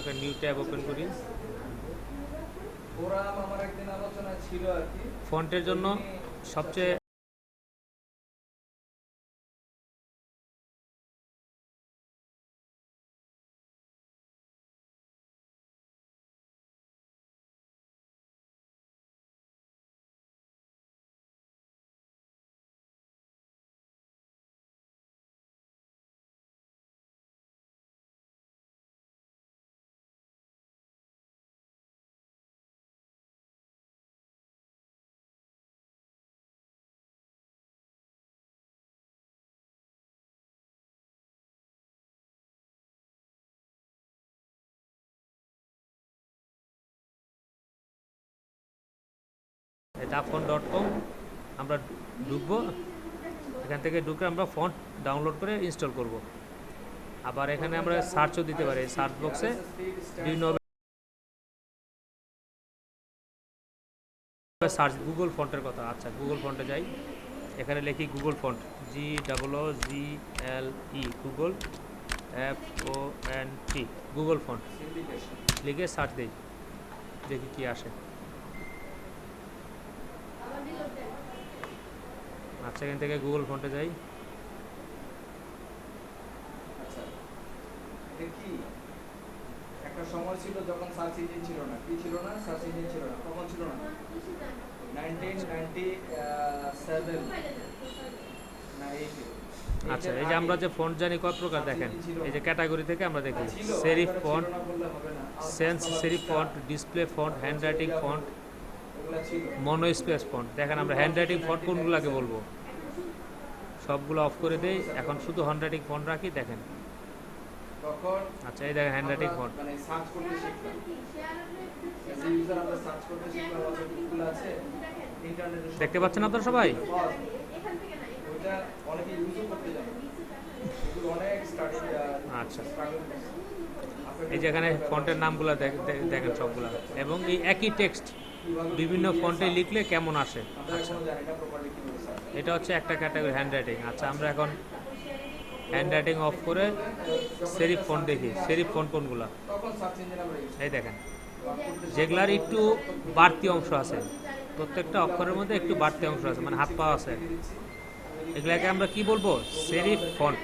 একটা new tab open করি। আমার একদিন আলোচনা ছিল আর কি, ফন্টের জন্য সবচেয়ে dafont.com আমরা ঢুকবো। এখান থেকে ঢুকে আমরা ফন্ট ডাউনলোড করে ইনস্টল করব। আবার এখানে আমরা সার্চও দিতে পারি, সার্চ বক্সে বিভিন্ন সার্চ গুগল ফন্টের কথা। আচ্ছা, গুগল ফন্টে যাই, এখানে লিখি Google font, GOOGLE, Google FONT, Google font লিখে সার্চ দিই, দেখি কি আসে। আচ্ছা, এখান থেকে গুগল ফন্টে যাই। আচ্ছা দেখি একটা সময় ছিল যখন সার্চ ইঞ্জিন ছিল না, কি ছিল না, সার্চ ইঞ্জিন ছিল না, কখন ছিল না, 1997 না 80। আচ্ছা, এই যে আমরা যে ফন্ট জানি কত প্রকার, দেখেন এই যে ক্যাটাগরি থেকে আমরা দেখি serif font, sans serif font, display font, handwriting font, monospace font. দেখেন আমরা হ্যান্ডরাইটিং ফন্ট কোনগুলোকে বলবো, সবগুলো অফ করে দেই, এখন শুধু হ্যান্ডরাইটিং ফন্ট রাখি। দেখেন, আচ্ছা এই দেখেন হ্যান্ডরাইটিং ফন্ট। মানে সার্চ করতে শিখলাম, এজ এ ইউজার আমরা সার্চ করতে শিখলাম, অনেকগুলো আছে ইন্টারনেটে, দেখতে পাচ্ছেন আপনারা সবাই? ওটা অনেকে ইউজও করতে জানে, এগুলো অনেক স্টাডি। আচ্ছা, এই যেখানে ফন্টের নামগুলো দেখেন সবগুলা, এবং এই একই টেক্সট বিভিন্ন ফন্টে লিখলে কেমন আসে। আচ্ছা, এটা হচ্ছে একটা ক্যাটাগরি হ্যান্ডরাইটিং। আচ্ছা, আমরা এখন হ্যান্ডরাইটিং অফ করে সেরিফ ফন্ট দেখি, সেরিফ ফন্ট কোনগুলা। এই দেখেন, যেগুলার একটু বাড়তি অংশ আছে, প্রত্যেকটা অক্ষরের মধ্যে একটু বাড়তি অংশ আছে, মানে হাত পা আছে, এগুলাকে আমরা কি বলবো, সেরিফ ফন্ট।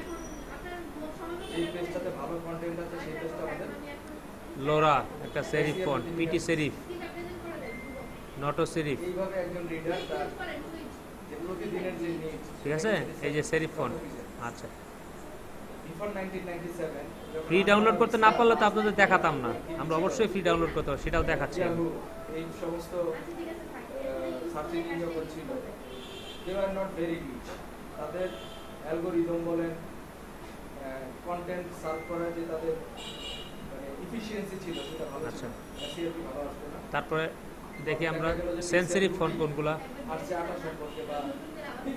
লোরা একটা serif font, PT serif, Noto serif, ঠিক আছে, এই যে সেরিফ ফন্ট। আচ্ছা, ফ্রি ডাউনলোড করতে না পারলে তো আপনাদের দেখাতাম না, আমরা অবশ্যই ফ্রি ডাউনলোড করতে হবে, সেটাও দেখাচ্ছি। এই সমস্ত সার্চ ইঞ্জিন যখন ছিল, দে আর নট ভেরি গুড। তাদের অ্যালগোরিদম বলেন, কন্টেন্ট সার্ভ করার যে তাদের মানে ইফিশিয়েন্সি ছিল, সেটা ভালো ছিল। এসইও ভালো আসতো না। তারপরে দেখি আমরা সেন্সিটিভ ফন্ট কোনগুলা,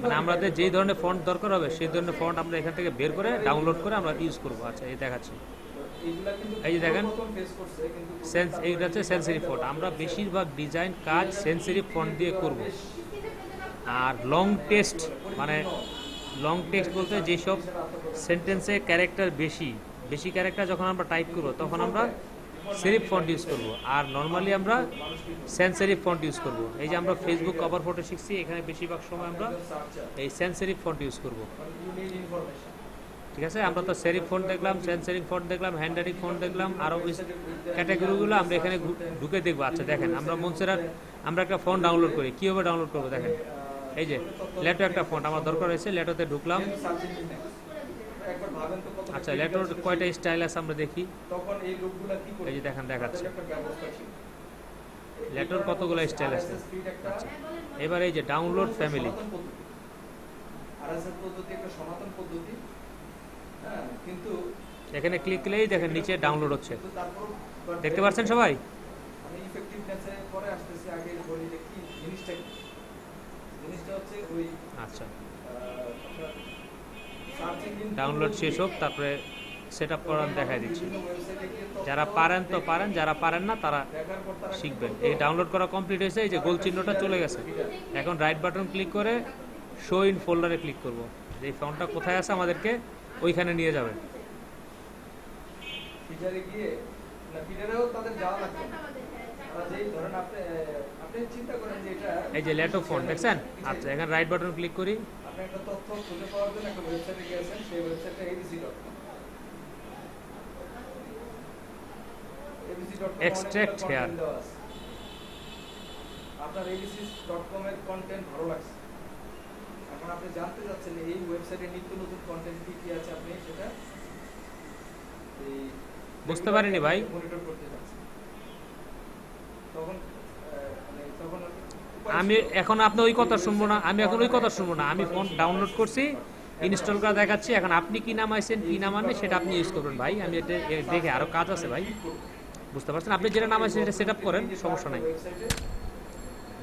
মানে আমাদের যেই ধরনের ফন্ট দরকার হবে সেই ধরনের ফন্ট আমরা এখান থেকে বের করে ডাউনলোড করে আমরা ইউজ করবো। আচ্ছা, এই দেখাচ্ছি, এই যে দেখেন এইটা হচ্ছে সেন্সিটিভ ফন্ট। আমরা বেশিরভাগ ডিজাইন কাজ সেন্সিটিভ ফন্ট দিয়ে করব। আর লং টেক্সট, মানে লং টেক্সট বলতে যেসব সেন্টেন্সে ক্যারেক্টার বেশি ক্যারেক্টার যখন আমরা টাইপ করব তখন আমরা সেরিফ ফন্ট ইউজ করব, আর নর্মালি আমরা সেন্স সেরিফ ফন্ট ইউজ করব। এই যে আমরা ফেসবুক কভার ফটো শিখছি, এখানে বেশিরভাগ সময় আমরা এই সেন্স সেরিফ ফন্ট ইউজ করব। ঠিক আছে, আমরা তো সেরিফ ফন্ট দেখলাম, সেন্স সেরিফ ফন্ট দেখলাম, হ্যান্ডরাইটিং ফন্ট দেখলাম, আরও ক্যাটাগরিগুলো আমরা এখানে ঢুকে দেখবো। আচ্ছা দেখেন, আমরা মনসেরাট আমরা একটা ফন্ট ডাউনলোড করি, কীভাবে ডাউনলোড করবো দেখেন। এই যে লেটো একটা ফন্ট আমার দরকার হয়েছে, লেটোতে ঢুকলাম। আচ্ছা, লেটোর কয়টা স্টাইল আছে আমরা দেখি। এই যে দেখেন দেখাচ্ছে লেটোর কতগুলো স্টাইল আছে। আচ্ছা, এবার এই যে ডাউনলোড ফ্যামিলি, এখানে ক্লিক করলেই দেখেন নিচে ডাউনলোড হচ্ছে, দেখতে পাচ্ছেন সবাই? আচ্ছা, ডাউনলোড শেষ হোক, তারপরে সেট আপ করার দেখাই দিচ্ছি। যারা পারেন তো পারেন, যারা পারেন না তারা শিখবেন। এই ডাউনলোড করা কমপ্লিট হয়েছে, এই যে গোল চিহ্নটা চলে গেছে। এখন রাইট বাটন ক্লিক করে শো ইন ফোল্ডারে ক্লিক করব। এই ফন্টটা কোথায় আছে আমাদেরকে ওইখানে নিয়ে যাবে। না, ফিডারেও তাদের যাওয়া লাগবে না। তারা যেই ধরেন আপনি চিন্তা করেন যে এটা এই যে লেটো ফন্ট দেখছেন? আচ্ছা, এখানে রাইট বাটন ক্লিক করি। আপনি একটা তথ্য খুঁজে পাওয়ার জন্য একটা ওয়েবসাইটে গিয়েছেন, সেই ওয়েবসাইটটা abc.com। abc.com Extract here. আপনার abc.com এর কন্টেন্ট ভালো লাগছে, এখন আপনি জানতে চাচ্ছেন এই ওয়েবসাইটে নিত্য নতুন কন্টেন্ট কি কি আছে, আপনি সেটা এই বুঝতে পারিনি ভাই। মনিটর করতে চাচ্ছেন। তখন মানে তখন আমি এখন আপনি ওই কথা শুনবো না, আমি এখন ওই কথা শুনবো না। আমি ফোন ডাউনলোড করছি, ইনস্টল করা দেখাচ্ছি। এখন আপনি কি নামাইছেন কি নামাননি সেটা আপনি ইউজ করবেন ভাই। আমি এটা দেখে আরো কাজ আছে ভাই, বুঝতে পারছেন? আপনি যেটা নামাইছেন সেটা সেট আপ করেন, সমস্যা নাই। ওয়েবসাইটে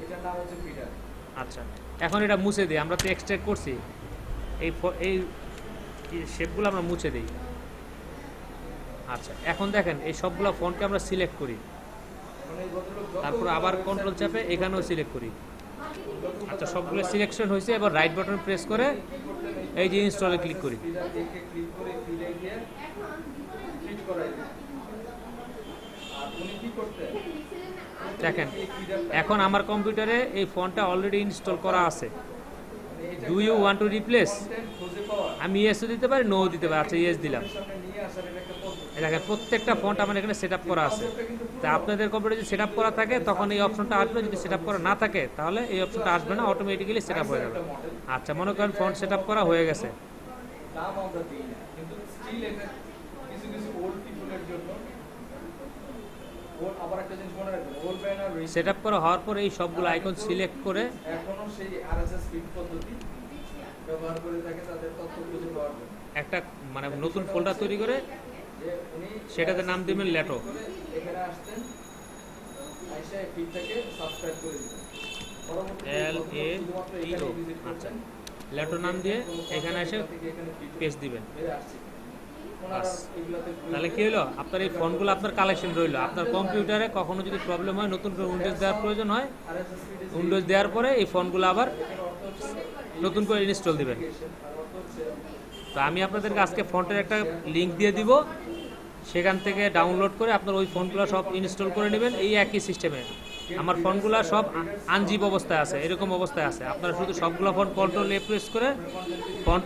এটার নাম হচ্ছে ফিডার। আচ্ছা, এখন এটা মুছে দিই। আমরা তো এক্সট্রাক্ট করছি, এই শেপগুলো আমরা মুছে দিই। আচ্ছা, এখন দেখেন এই সবগুলো ফন্টকে আমরা সিলেক্ট করি, এখন এই ভদ্রলোক যত তারপর আবার কন্ট্রোল চাপে এখানেও সিলেক্ট করি। আচ্ছা, সবগুলো সিলেকশন হয়েছে। এবার রাইট বাটন প্রেস করে এই যে ইনস্টলে ক্লিক করি। ফিডার দেখে ক্লিক করে ফিডে গিয়ে ক্লিক করাই দিন। আর উনি কি করতে দেখেন এখন আমার কম্পিউটারে এই ফন্টটা অলরেডি ইনস্টল করা আছে। Do you want to replace? Content খুঁজে পাওয়া আমি ইয়েসও দিতে পারি, নো দিতে পারি। আচ্ছা, ইয়েস দিলাম। সামনে নিয়ে আসার এটা একটা পদ্ধতি। দেখেন প্রত্যেকটা ফন্ট আমার এখানে সেট আপ করা আছে। তা আপনাদের কম্পিউটারে যদি সেট আপ করা থাকে তখন এই অপশনটা আসবে, যদি সেট আপ করা না থাকে তাহলে এই অপশনটা আসবে না, অটোমেটিক্যালি সেট আপ হয়ে যাবে। আচ্ছা, মনে করেন ফন্ট সেট আপ করা হয়ে গেছে। নাম আমরা দিই না, কিন্তু স্টিল এটা কিছু কিছু ওল্ড পিপলের জন্য ওর আবার একটা জিনিস মনে রাখবেন, ওল্ড ব্যানার সেট আপ করা হওয়ার পরে এই সবগুলো আইকন সিলেক্ট করে এখনো সেই আরএসএস ফিড পদ্ধতি ব্যবহার করে থাকে তাদের তথ্য খুঁজে পাওয়ার জন্য। একটা মানে নতুন ফোল্ডার তৈরি করে যে উনি সেটাতে নাম দিবেন লেটো। এখানে আসতেন, আইসা এই ফিডটাকে সাবস্ক্রাইব করে দিবেন। পরবর্তীতে LATO। আচ্ছা, লেটো নাম দিয়ে এখানে এসে পেজ দিবেন। বাস। তাহলে কি হলো, আপনার এই ফোনগুলো আপনার কালেকশন রইলো। আপনার কম্পিউটারে কখনো যদি প্রবলেম হয়, নতুন করে উইন্ডোজ দেওয়ার প্রয়োজন হয়, উইন্ডোজ দেওয়ার পরে এই ফোনগুলো আবার নতুন করে ইনস্টল দিবেন। তো আমি আপনাদেরকে আজকে ফন্টের একটা লিঙ্ক দিয়ে দিব, সেখান থেকে ডাউনলোড করে আপনার ওই ফোনগুলো সব ইনস্টল করে নেবেন। এই একই সিস্টেমে আমার ফোনগুলো সব আনজিপ অবস্থায় আছে, এরকম অবস্থায় আছে। আপনারা শুধু সবগুলো ফোন কন্ট্রোল এ প্রেস করে ফন্ট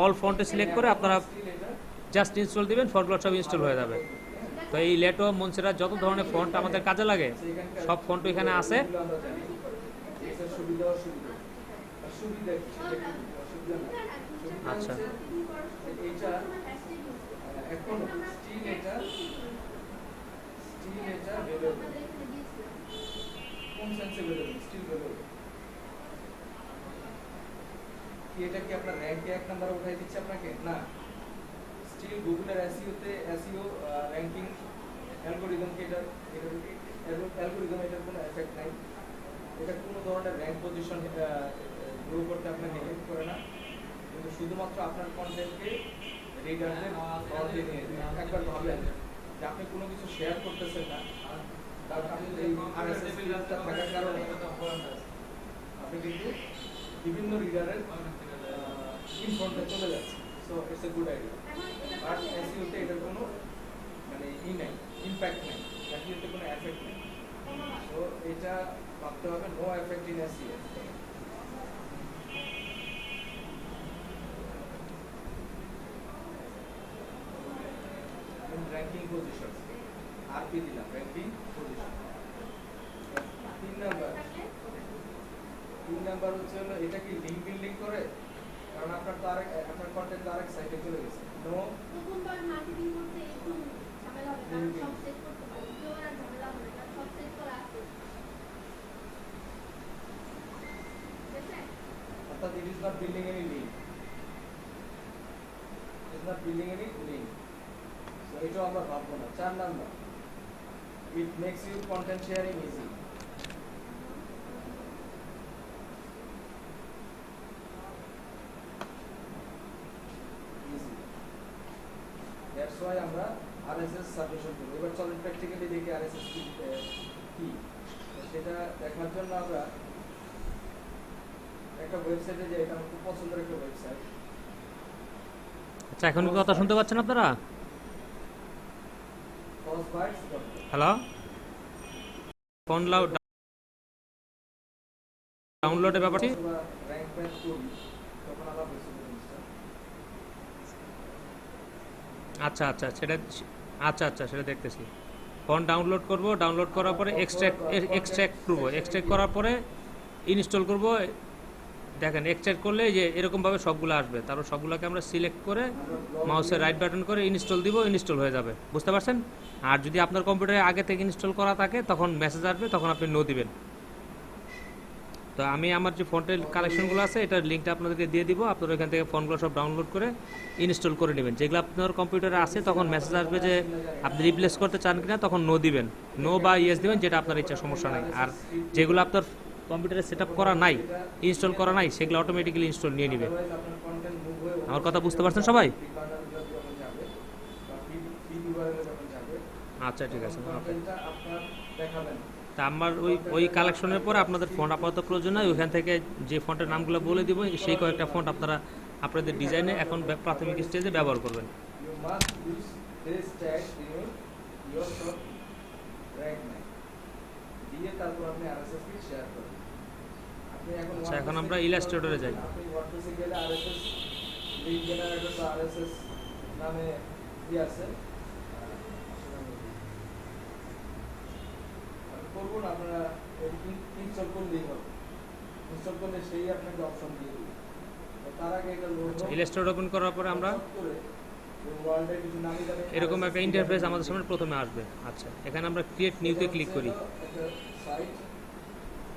অল ফন্টে সিলেক্ট করে আপনারা জাস্ট ইনস্টল দিবেন, ফন্টগুলো সব ইনস্টল হয়ে যাবে। তো এই লেটো, মনসেরা যত ধরনের ফন্ট আমাদের কাজে লাগে সব ফন্ট এখানে আছে। আচ্ছা, এখন স্টিল এটা available। কোন সেন্সে available? Still available। কি এটা কি আপনার র‍্যাঙ্কে এক নাম্বার উঠাই দিচ্ছে আপনাকে? না, স্টিল গুগলের এসইওতে এসইও র‍্যাঙ্কিং অ্যালগরিদমকে অ্যালগরিদম এটার কোনো এফেক্ট নাই। এটা কোনো ধরনের র‍্যাঙ্ক পজিশন গ্রো করতে আপনাকে হেল্প করে না, কিন্তু শুধুমাত্র আপনার কন্টেন্টকে রিডারদের ফ্রন্টে নিয়ে যায়। একবার ভাবলেন যে আপনি কোনো কিছু শেয়ার করতেছেন না, কারণ আপনি এই আরএসএস ফিডটা থাকার কারণে আপনি কিন্তু বিভিন্ন রিডারের ইন ফ্রন্টে চলে যাচ্ছে। So it's a good idea. But এসইওতে এটার কোনো মানে নাই, ইম্প্যাক্ট নেই, এসইওতে কোনো এফেক্ট নেই। সো এটা ভাবতে হবে no effect in SEO. Ranking position আরপি দিলাম, র‍্যাঙ্কিং পজিশন। তিন নাম্বার হচ্ছে হলো এটা কি লিংক বিল্ডিং করে, কারণ আপনার তো আপনার কন্টেন্ট তো আরেক সাইটে চলে গেছে। নো প্রথমবার মার্কেটিং করতে একটু ঝামেলা হবে, কারণ সব সেট করতে পারি, কেউ আর ঝামেলা হবে না, সব সেট করা আছে। অর্থাৎ it is not building any link, it is not building any link. So এটাও আমরা ভাববো না। 4 number, it makes you content sharing easy. That's why আমরা আরএসএস সাবমিশন করি। এবার চলেন প্র্যাকটিক্যালি দেখি আরএসএস কি, সেটা দেখার জন্য আমরা একটা ওয়েবসাইটে যাই। এটা আমার খুব পছন্দের একটা ওয়েবসাইট। আচ্ছা, এখন কি কথা শুনতে পাচ্ছেন আপনারা? ফজ foxbytes.com। হ্যালো, ফোন ডাউনলোডের ব্যাপারটি অথবা র্যাঙ্ক ব্যাচ করি তখন আবার হয়েছে জিনিসটা। আচ্ছা আচ্ছা সেটা সেটা দেখতেছি। ফোন ডাউনলোড করব, ডাউনলোড করার পরে এক্সট্র্যাক্ট করব, এক্সট্র্যাক্ট করার পরে ইনস্টল করব। দেখেন এক্সট্র্যাক্ট করলে এই যে এরকমভাবে সবগুলো আসবে, তারপর সবগুলোকে আমরা সিলেক্ট করে মাউসের রাইট বাটন করে ইনস্টল দিব, ইনস্টল হয়ে যাবে। বুঝতে পারছেন? আর যদি আপনার কম্পিউটারে আগে থেকে ইনস্টল করা থাকে তখন মেসেজ আসবে, তখন আপনি নো দিবেন। তো আমি আমার যে ফোনের কালেকশনগুলো আছে এটার লিঙ্কটা আপনাদেরকে দিয়ে দিব, আপনারা এখান থেকে ফোনগুলো সব ডাউনলোড করে ইনস্টল করে নেবেন। যেগুলো আপনার কম্পিউটারে আছে তখন মেসেজ আসবে যে আপনি রিপ্লেস করতে চান কিনা, তখন নো দিবেন, নো বা ইয়েস দিবেন, যেটা আপনার ইচ্ছা, সমস্যা নাই। আর যেগুলো আপনার কম্পিউটারে সেট আপ করা নাই, ইনস্টল করা নাই, সেগুলো অটোমেটিক্যালি ইনস্টল নিয়ে নেবে। Otherwise আপনার content move হয়ে আমার কথা বুঝতে পারছেন সবাই? feed burner গুলো যখন যাবে বা feed URL এ যখন যাবে, আচ্ছা ঠিক আছে, তখন ওকে। content-টা আপনার দেখাবে না। তা আমার ওই কালেকশনের পরে আপনাদের ফোন আপাতত প্রয়োজন নয়, ওইখান থেকে যে ফন্টের নামগুলো বলে দিব সেই কয়েকটা ফন্ট আপনারা আপনাদের ডিজাইনে এখন প্রাথমিক স্টেজে ব্যবহার করবেন। You must use this tag in your shop right now। দিয়ে তারপর আপনি RSS feed শেয়ার করুন। আপনি এখন আচ্ছা, এখন WordPress-এ আমরা কি Illustrator-এ করবেন? যাই। আপনি WordPress-এ গেলে RSS link generator বা RSS নামে আছে। করবো না, আপনারা ইনস্টল করলেই হবে। ইনস্টল করলে সেই আপনাকে অপশন দিয়ে দেবে। তো তার আগে এটা লোড আচ্ছা, ইলাস্ট্রেটর ওপেন করার পরে আমরা করে ওয়ার্ল্ডে কিছু নামি দামি এরকম একটা ইন্টারফেস আমাদের সামনে প্রথমে আসবে। আচ্ছা, এখানে আমরা ক্রিয়েট নিউতে ক্লিক করি। একটা সাইট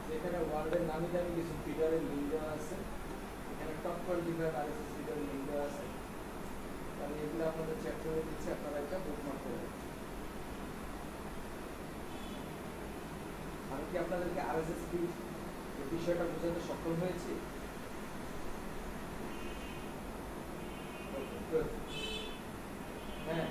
যেখানে ওয়ার্ল্ডের নামি দামি কিছু ফিডারের লিংক দেওয়া আছে। এখানে টপ 25 আরএসএস ফিডারের লিংক দেওয়া আছে। আমি এগুলো আপনাদের চেক করে দিচ্ছি, আপনারা এটা বুকমার্ক করে রাখুন। আমি কি আপনাদেরকে আরএসএস ফিড এই বিষয়টা বোঝাতে সক্ষম হয়েছি? Good. হ্যাঁ,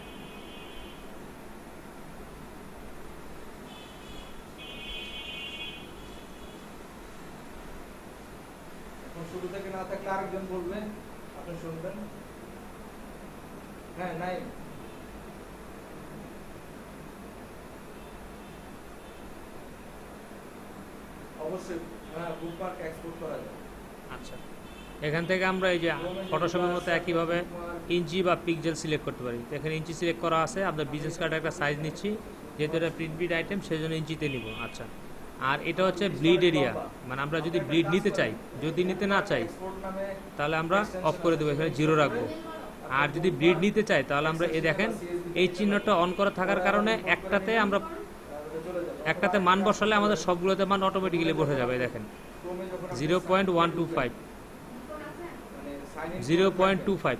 এখন শুরু থেকে না থাকলে আরেকজন বলবেন, আপনি শুনবেন। হ্যাঁ, নাই অবশ্যই। হ্যাঁ, বুকমার্ক এক্সপোর্ট করা যায়। আচ্ছা, এখান থেকে আমরা এই যে ফটোশপের মতো একইভাবে ইঞ্চি বা পিক্সেল সিলেক্ট করতে পারি। তো এখানে ইঞ্চি সিলেক্ট করা আছে, আপনার বিজনেস কার্ডের একটা সাইজ নিচ্ছি, যেহেতু এটা প্রিন্ট বিড আইটেম সেই জন্য ইঞ্চিতে নিব। আচ্ছা, আর এটা হচ্ছে ব্লিড এরিয়া, মানে আমরা যদি ব্লিড নিতে চাই, যদি নিতে না চাই এক্সপোর্ট নামে তাহলে আমরা অফ করে দেবো, এখানে জিরো রাখবো। আর যদি ব্লিড নিতে চাই তাহলে আমরা এই দেখেন এই চিহ্নটা অন করা থাকার কারণে একটাতে আমরা চলে যাবে। একটাতে মান বসালে আমাদের সবগুলোতে মান অটোমেটিক্যালি বসে যাবে। এই দেখেন ক্রোমে যখন 0.125, মানে সাইন ইন 0.25।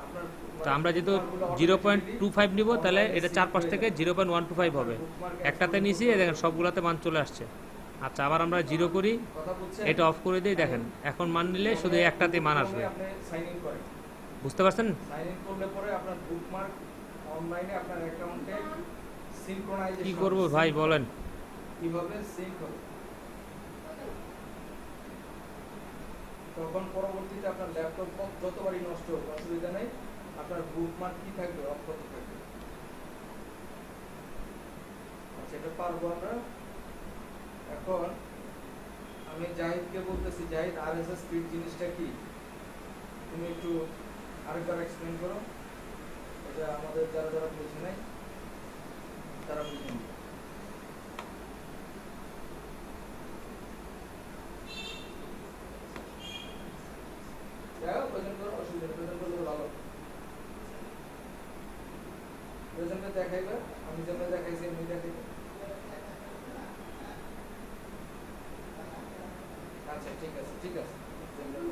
আপনার তো আমরা যেহেতু 0.25 নিব, তাহলে এটা চারপাশ থেকে 0.125 হবে। একটাতে নিয়েছি, এই দেখেন সবগুলোতে মান চলে আসছে। আচ্ছা, আবার আমরা জিরো করি, কথা বলছেন, এটা অফ করে দিই। দেখেন এখন মান নিলে শুধু একটাতে মান আসবে। আপনি সাইন ইন করেন। বুঝতে পারছেন? সাইন ইন করলে পরে আপনার বুকমার্ক অনলাইনে আপনার অ্যাকাউন্টে সিনক্রোনাইজেশন কি করব ভাই বলেন? কিভাবে সিঙ্ক হবে, তখন পরবর্তীতে আপনার ল্যাপটপ যতবারই নষ্ট হোক অসুবিধা নেই, আপনার বুকমার্ক কি থাকবে, অক্ষত থাকবে। আচ্ছা, এটা পারবো আমরা। এখন আমি জাহিদকে বলতেছি, জাহিদ আরএসএস ফিড জিনিসটা কি তুমি একটু আরেকবার এক্সপ্লেইন করো, এটা আমাদের যারা যারা বুঝে নাই তারা বুঝে নেবে। যাই হোক, প্রেজেন্ট করো, অসুবিধা নেই, প্রেজেন্ট করলে ভালো। প্রেজেন্টে দেখাইবে, আমি যেমন দেখাইছি এমনি দেখাইবে। আচ্ছা, ঠিক আছে, ঠিক আছে।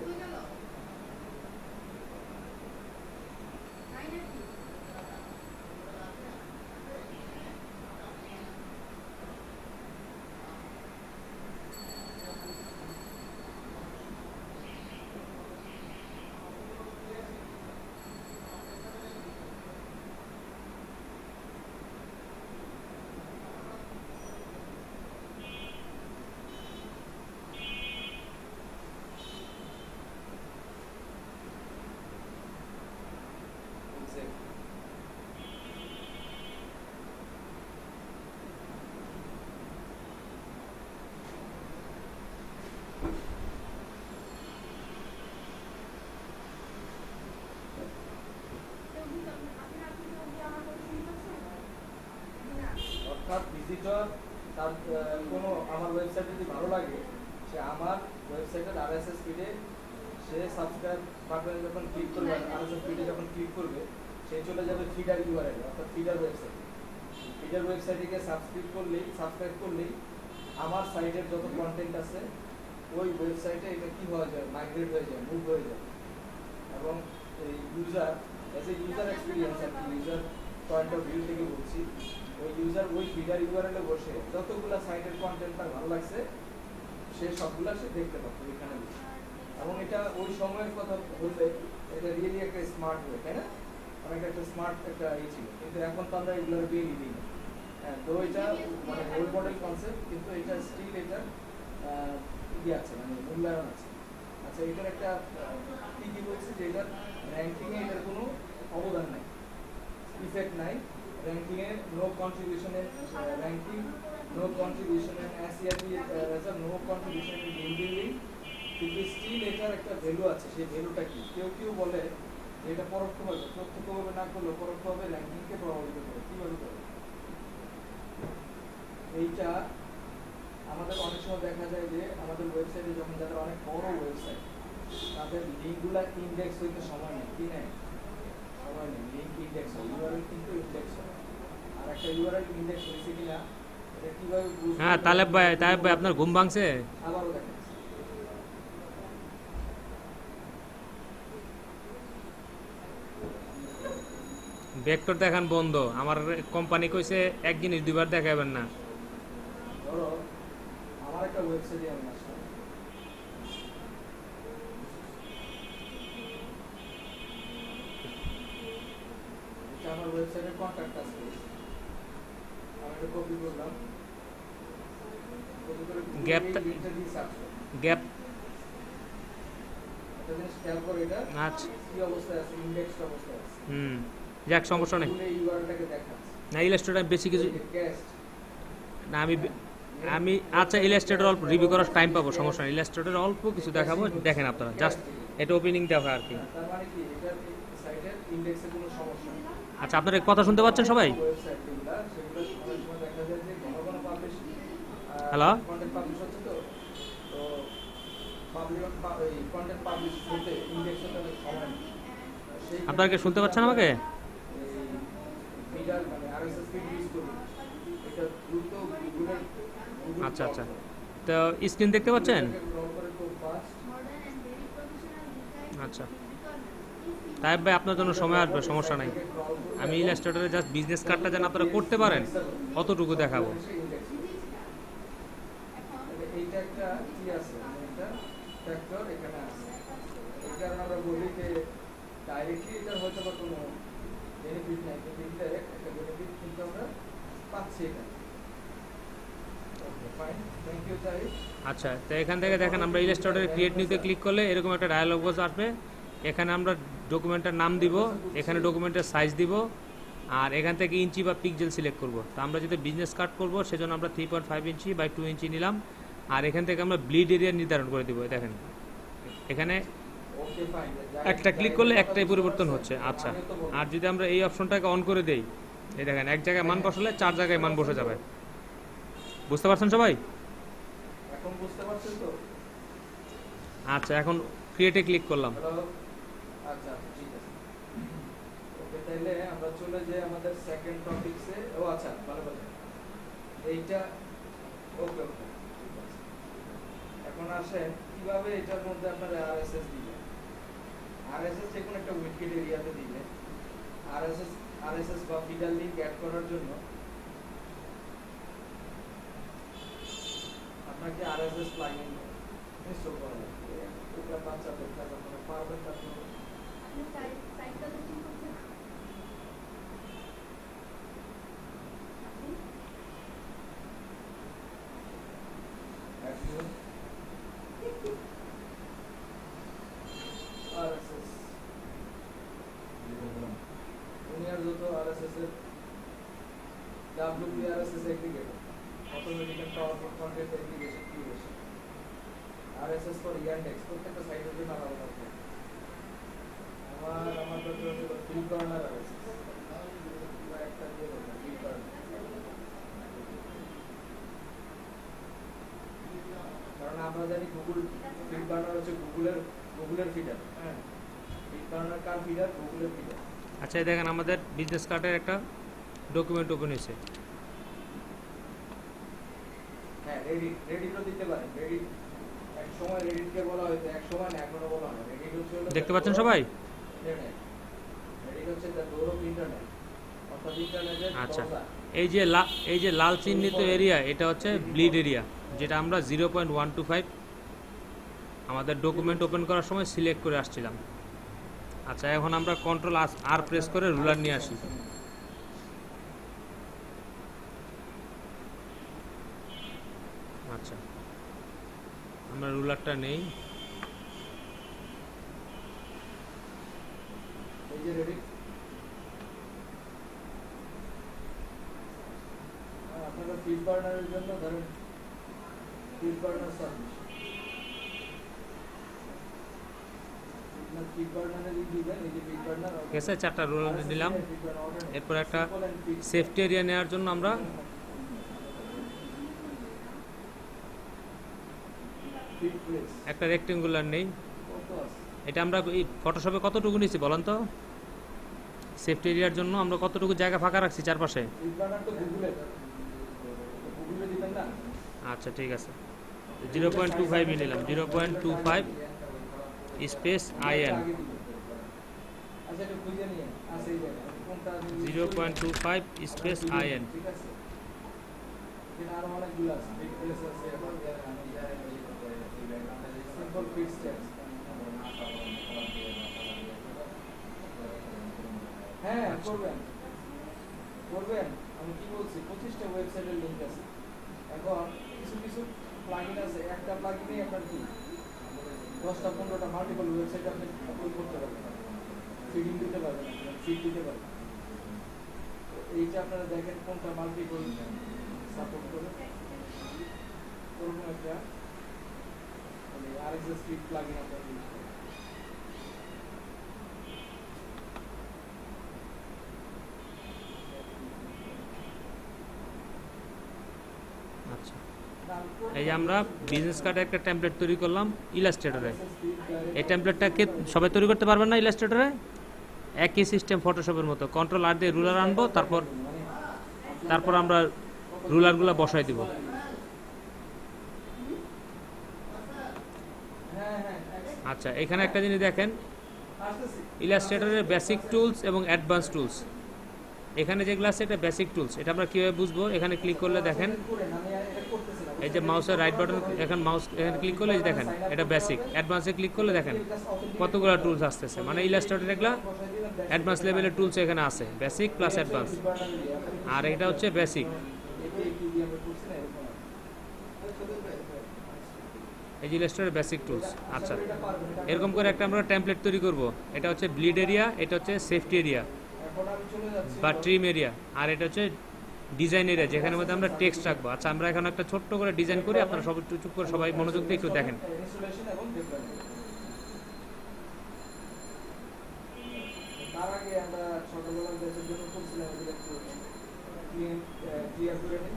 হয়ে গেল তাই নাকি? অর্থাৎ ভিজিটর তার কোনো আমার ওয়েবসাইট যদি ভালো লাগে, সে আমার ওয়েবসাইটের আরএসএস ফিডে সে সাবস্ক্রাইব বাটনে যখন ক্লিক করবে, আরএসএস ফিডে যখন ক্লিক করবে, সে চলে যাবে ফিডার ইউআরএল অর্থাৎ ফিডার ওয়েবসাইট। ফিডার ওয়েবসাইটে গিয়ে সাবস্ক্রাইব করলেই আমার সাইটের যত কন্টেন্ট আছে ওই ওয়েবসাইটে এটা কি হয়ে যায়, মাইগ্রেট হয়ে যায়, মুভ হয়ে যায়। এবং এই user as a user experience আর কি, ইউজার পয়েন্ট অফ ভিউ থেকে বলছি, ওই ইউজার ওই ফিডার ইউআরএলে বসে যতগুলো সাইটের কন্টেন্ট তার ভালো লাগছে সে সবগুলা সে দেখতে পাবে এখানে বসে। এবং এটা ওই সময়ের কথা বললে এটা রিয়েলি একটা স্মার্ট ওয়ে, তাই না? অনেক একটা স্মার্ট একটা ছিল, কিন্তু এখন তো আমরা এগুলোর রিয়েলি দিই না। হ্যাঁ, তো এটা মানে ওল্ড মডেল কনসেপ্ট, কিন্তু এটা স্টিল এটা ইয়ে আছে, মানে মূল্যায়ন আছে। আচ্ছা, এটার একটা কি বলছে যে এটার র্যাঙ্কিংয়ে এটার কোনো অবদান নাই, ইফেক্ট নাই র্যাঙ্কিংয়ে, no contribution in ranking, no contribution in SERP, no contribution in link building, কিন্তু স্টিল এটার একটা ভ্যালু আছে। সেই ভ্যালুটা কি? কেউ বলে যে এটা পরোক্ষভাবে, প্রত্যক্ষভাবে না করলেও পরোক্ষভাবে র্যাঙ্কিংকে প্রভাবিত করে। কীভাবে করে? এইটা আমাদের অনেক সময় দেখা যায় যে আমাদের ওয়েবসাইটে যখন যাদের অনেক বড় ওয়েবসাইট, তাদের লিঙ্কগুলা ইন্ডেক্স হইতে সময় নেই, কি নেই? সময় নেই। লিঙ্ক ইন্ডেক্স হয়, ইউআরএল কিন্তু ইন্ডেক্স হয়। আর একটা ইউআরএল ইন্ডেক্স হয়েছে কিনা এটা কিভাবে বুঝবো? হ্যাঁ, তালেব ভাই আপনার ঘুম ভাঙছে? আবারও দেখা ভেক্টর দেখান বন্ধ। আমার কোম্পানি কইছে এক জিনিস দুইবার দেখাবেন না। ধরো আমার একটা ওয়েবসাইটে আমি আসলাম, এটা আমার ওয়েবসাইটের কন্ট্যাক্ট আছে, আমি এটা কপি করলাম, কপি করে গ্যাপ লিংকটা দিয়ে সার্চ করলাম। গ্যাপ একটা জিনিস খেয়াল করো, এটা আচ্ছা, কি অবস্থায় আছে, ইন্ডেক্সড অবস্থায় আছে। যাক সমস্যা নেই। এই ইউআরএলটাকে দেখাচ্ছে না, ইলাস্ট্রেটর বেশি কিছু গেস্ট। না, আমি আচ্ছা ইলাস্ট্রেটর অল্প রিভিউ করার টাইম পাবো, সমস্যা নেই। ইলাস্ট্রেটর অল্প কিছু দেখাবো, দেখেন আপনারা জাস্ট এটা ওপেনিং দেখা আর কি। তার মানে কি এটা সাইটের ইন্ডেক্সে কোনো সমস্যা নেই। আচ্ছা, আপনারা কথা শুনতে পাচ্ছেন সবাই? ওয়েবসাইটগুলো সেগুলো অনেক সময় দেখা যায় যে ঘন ঘন পাবলিশ, হ্যালো, কন্টেন্ট পাবলিশ হচ্ছে, তো কন্টেন্ট পাবলিশ হতে ইন্ডেক্স হতে অনেক সময় নেই। আপনারা কি শুনতে পাচ্ছেন আমাকে? ফিডার মানে আরএসএস ফিড ইউজ করি, এটা দ্রুত গুগলের আচ্ছা আচ্ছা, তো স্ক্রিন দেখতে পাচ্ছেন? ক্রল করে খুব fast. modern and very professional design আচ্ছা, requirements. তাই ভাই আপনার জন্য সময় আসবে, সমস্যা নাই। আমি ইলাস্ট্রেটরে জাস্ট বিজনেস কার্ডটা যেন আপনারা করতে পারেন অতটুকু দেখাবো। এইটা একটা কি আছে, একটা ফ্যাক্টর এখানে আছে। এই কারণে আমরা বলি যে ডাইরেক্টলি এটার হয়তো বা কোনো বেনিফিট নাই, কিন্তু ইনডাইরেক্ট একটা বেনিফিট কিন্তু আমরা পাচ্ছি এখানে। ওকে, ফাইন, থ্যাংক ইউ জাহিদ। আচ্ছা, তো এখান থেকে দেখেন আমরা ইলাস্ট্রেটরে ক্রিয়েট নিউতে ক্লিক করলে এরকম একটা ডায়ালগ বক্স আসবে। এখানে আমরা ডকুমেন্টের নাম দিব, এখানে ডকুমেন্টের সাইজ দিব, আর এখান থেকে ইঞ্চি বা পিক্সেল সিলেক্ট করব। তো আমরা যদি বিজনেস কার্ড করব সেজন্য আমরা 3.5 ইঞ্চি বাই 2 ইঞ্চি নিলাম, আর এখান থেকে আমরা ব্লিড এরিয়া নির্ধারণ করে দিব। দেখেন এখানে ওকে, ফাইন, একটা ক্লিক করলে একটাই পরিবর্তন হচ্ছে। আচ্ছা, আর যদি আমরা এই অপশনটাকে অন করে দেই, এই দেখেন এক জায়গায় মান বসালে 4 জায়গায় মান বসে যাবে। বুঝতে পারছেন সবাই? এখন বুঝতে পারছেন তো? আচ্ছা, এখন ক্রিয়েটে ক্লিক করলাম। হ্যালো, আচ্ছা ঠিক আছে। ওকে, তাহলে আমরা চলে যাই আমাদের সেকেন্ড টপিকসে। ও আচ্ছা, ভালো কথা, এইটা ওকে ওকে ঠিক আছে। এখন আসেন কিভাবে এটার মধ্যে আপনারা আরএসএস দিবেন। আরএসএস যে কোনো একটা উইডগেট এরিয়াতে দিলে আরএসএস বা ফিডার লিংক অ্যাড করার জন্য আপনাকে আরএসএস প্লাগইন ইনস্টল করা লাগবে। এটা বাচ্চাদের কাজ আপনারা পারবেন না তো। আপনি সাইটটা লুকিং করছেন না আপনি একদম আরএসএস দুনিয়ার যত আরএসএস এর WPRSS aggregator, automatic and powerful content aggregation curation, RSS for Yandex, প্রত্যেকটা সাইটের জন্য আলাদা আছে। আমার কাছে হচ্ছে ফ্রি কর্নার আরএসএস, একটা দিয়ে বলবেন free corner. Google feed burner হচ্ছে গুগলের ফিডার, হ্যাঁ, ফিড বার্নার কার ফিডার? গুগলের ফিডার। আচ্ছা এই দেখেন আমাদের বিজনেস কার্ডের একটা ডকুমেন্ট ওপেন হয়েছে। হ্যাঁ, রেডিটও দিতে পারেন। রেডিট এক সময় রেডিটকে বলা হয়তো, এক সময় না, এখনো বলা হয়। রেডিট হচ্ছে দেখতে পাচ্ছেন সবাই? রেডিট হচ্ছে দ্য ডোর অফ ইন্টারনেট, অর্থাৎ ইন্টারনেটের আচ্ছা দরজা। এই যে লাল চিহ্নিত এরিয়া, এটা হচ্ছে ব্লিড এরিয়া, যেটা আমরা 0.125 আমাদের ডকুমেন্ট ওপেন করার সময় সিলেক্ট করে আসছিলাম। আচ্ছা এখন আমরা কন্ট্রোল আর প্রেস করে রুলার নিয়ে আসি। আচ্ছা আমরা রুলারটা নেই। এই যে রেডিট, আপনারা ফিড বার্নারের জন্য ধরেন ফিড বার্নার সার্ভিস, ফিড বার্নারে দিবেন। এই যে ফিড বার্নার, ঠিক আছে, 4টা রুলার নিলাম। এরপর একটা সেফটি এরিয়া নেওয়ার জন্য আমরা ফিড প্লেস একটা রেক্টেঙ্গুলার নেই। কত আছে? এটা আমরা এই ফটোশপে কতটুকু নিয়েছি বলেন তো? সেফটি এরিয়ার জন্য আমরা কতটুকু জায়গা ফাঁকা রাখছি চারপাশে? ফিড বার্নার তো গুগলে দিবেন না। আচ্ছা ঠিক আছে, 0.25 নিলাম, 0.25 স্পেস IN, আচ্ছা এটা খুঁজে নিয়ে আছে এই জায়গায় কোনটা 0.25 স্পেস IN। ঠিক আছে, এখানে আরো অনেকগুলো আছে, বিগ প্লেস আছে, সিম্পল ফিড স্টেপস। হ্যাঁ করবেন করবেন, আমি কি বলছি, 25টা ওয়েবসাইটের লিংক আছে। এখন কিছু কিছু প্লাগইন আছে, একটা প্লাগইনে আপনার কি 10টা 15টা মাল্টিপল ওয়েবসাইট আপনি আপলোড করতে পারবেন, ফিডিং দিতে পারবেন, ফিড দিতে পারবেন। তো এইটা আপনারা দেখেন কোনটা মাল্টিপল সাপোর্ট করে, ওরকম একটা মানে RSS ফিড প্লাগইন আপনারা ইউজ করবেন। আচ্ছা এই যে আমরা বিজনেস কার্ডে একটা টেমপ্লেট তৈরি করলাম ইলাস্ট্রেটরে। এই টেমপ্লেটটাকে সবাই তৈরি করতে পারবেন না ইলাস্ট্রেটরে? একই সিস্টেম ফটোশপের মতো, কন্ট্রোল আর দিয়ে রুলার আনবো, তারপর আমরা রুলারগুলো বসাই দিব। আচ্ছা এখানে একটা জিনিস দেখেন, ইলাস্ট্রেটরের বেসিক টুলস এবং অ্যাডভান্স টুলস, এখানে যেগুলো আছে এটা বেসিক টুলস। এটা আমরা কীভাবে বুঝবো? এখানে ক্লিক করলে দেখেন এই যে মাউসের রাইট বাটন, এখানে মাউস এখানে ক্লিক করলে এই যে দেখেন এটা বেসিক। অ্যাডভান্সে ক্লিক করলে দেখেন কতগুলো টুলস আসতেছে, মানে ইলাস্ট্রেটর এগুলা অ্যাডভান্স লেভেলের টুলস এখানে আছে, বেসিক প্লাস অ্যাডভান্স। আর এটা হচ্ছে বেসিক, এই যে ইলাস্ট্রেটরের বেসিক টুলস। আচ্ছা এরকম করে একটা আমরা টেমপ্লেট তৈরি করব। এটা হচ্ছে ব্লিড এরিয়া, এটা হচ্ছে সেফটি এরিয়া বা ট্রিম এরিয়া, আর এটা হচ্ছে ডিজাইন এরিয়া, যেখানে মধ্যে আমরা টেক্সট রাখবো। আচ্ছা আমরা এখন একটা ছোট্ট করে ডিজাইন করি, আপনারা সবাই চুপ করে সবাই মনোযোগ দিয়ে একটু দেখেন। তার আগে আমরা ছোটবেলার ব্যাচের জন্য করছিলাম, এগুলো একটু ক্লিয়ার করে নিই।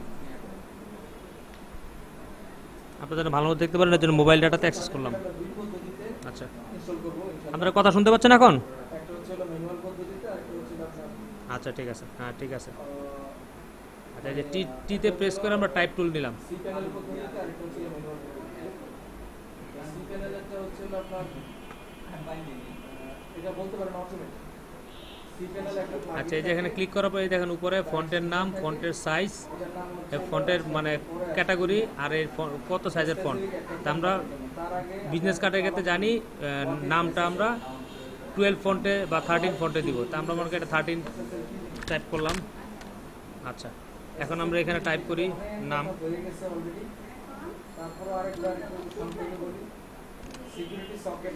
আপনারা যেন ভালো মতো দেখতে পারেন, এর জন্য মোবাইল ডাটাতে অ্যাক্সেস করলাম। দুই পদ্ধতিতে আচ্ছা ইনস্টল করব ইনশাআল্লাহ। আপনারা কথা শুনতে পাচ্ছেন এখন? একটা হচ্ছে হলো ম্যানুয়াল পদ্ধতিতে, আর একটা হচ্ছে আপনার আচ্ছা ঠিক আছে, হ্যাঁ ঠিক আছে। আচ্ছা এই যে টিতে প্রেস করে আমরা টাইপ টুল নিলাম। সি প্যানেল পদ্ধতিতে, আর একটা হচ্ছে ম্যানুয়াল পদ্ধতিতে। সি প্যানেলটা হচ্ছে হলো আপনার এটা বলতে পারেন অটোমেটিক। সি প্যানেল একটা plugin আচ্ছা এই যে এখানে ক্লিক করার পরে এই দেখেন উপরে ফন্টের নাম, ফন্টের সাইজ, এটার নাম হচ্ছে ফন্টের মানে ক্যাটাগরি, আর এর কত সাইজের ফন্ট। তা আমরা তার আগে বিজনেস কার্ডের ক্ষেত্রে জানি নামটা আমরা 12 ফন্টে বা 13 ফন্টে দিব। তা আমরা মনে করি এটা 13 টাইপ করলাম। আচ্ছা এখন আমরা এখানে টাইপ করি নাম। হয়ে গেছে অলরেডি। তারপর আরেকবার একটু সংক্ষেপে বলি, সিকিউরিটি সকেট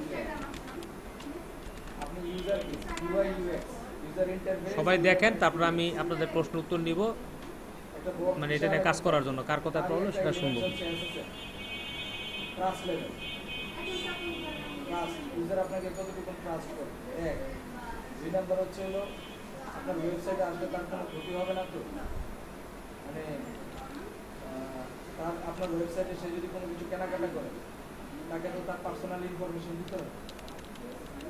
আপনি ইউজার কি UI UX ইউজার ইন্টারফেস সবাই দেখেন, তারপর আমি আপনাদের প্রশ্ন উত্তর নিব, একটা মানে এটা নিয়ে কাজ করার জন্য কার কথা প্রবলেম সেটা শুনবো। ট্রাস্ট লেভেল, ট্রাস্ট ইউজার আপনাকে কতটুকু ট্রাস্ট করে। এক, দুই নাম্বার হচ্ছে হলো আপনার ওয়েবসাইটে আসলে তার কোনো ক্ষতি হবে না তো, মানে তার আপনার ওয়েবসাইটে সে যদি কোনো কিছু কেনাকাটা করে তাকে তো তার পার্সোনাল ইনফরমেশন দিতে হবে,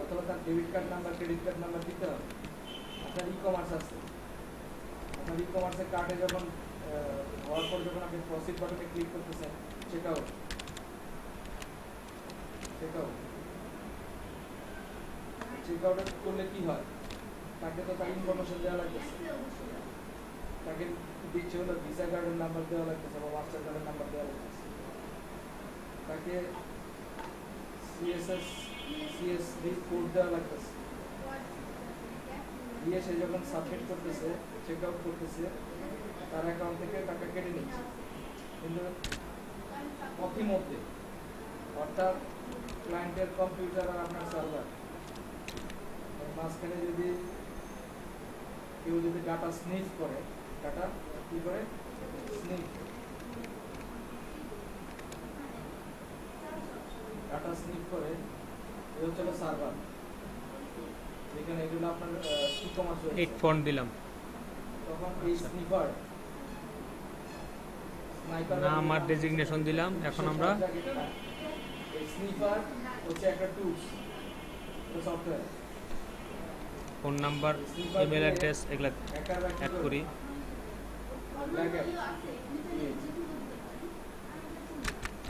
অথবা তার debit card number credit card number দিতে হবে। আপনার ই কমার্স আছে, আপনার ই কমার্সের কার্ডে যখন হওয়ার পর যখন আপনি প্রসিড বাটনে ক্লিক করতেছেন, সেটাও চেক আউট করলে কি হয়, তাকে তো তার ইনফরমেশন দেওয়া লাগতেছে, তাকে দিচ্ছে হলো ভিসা কার্ডের নাম্বার দেওয়া লাগতেছে বা মাস্টার কার্ডের নাম্বার দেওয়া লাগতেছে, তাকে সিএসডি কোড দেওয়া লাগতেছে। দিয়ে সে যখন সাবমিট করতেছে, চেক আউট করতেছে, তার অ্যাকাউন্ট থেকে টাকা কেটে নিচ্ছে, কিন্তু পথিমধ্যে, অর্থাৎ ক্লায়েন্টের কম্পিউটার আর আপনার সার্ভার মাঝখানে যদি কেউ যদি ডাটা স্নিফ করে, ডাটা কি করে স্নিফ, ডাটা স্নিফ করে, এই হচ্ছে সার্ভার, যেখানে এগুলো আপনার ই কমার্স হয়েছে। 8 ফন্ট দিলাম। তখন এই স্নিফার না, আমার ডেজিগনেশন দিলাম। এখন আমরা স্নিফার হচ্ছে একটা tools, software. Phone number, email address এগুলা অ্যাড করি।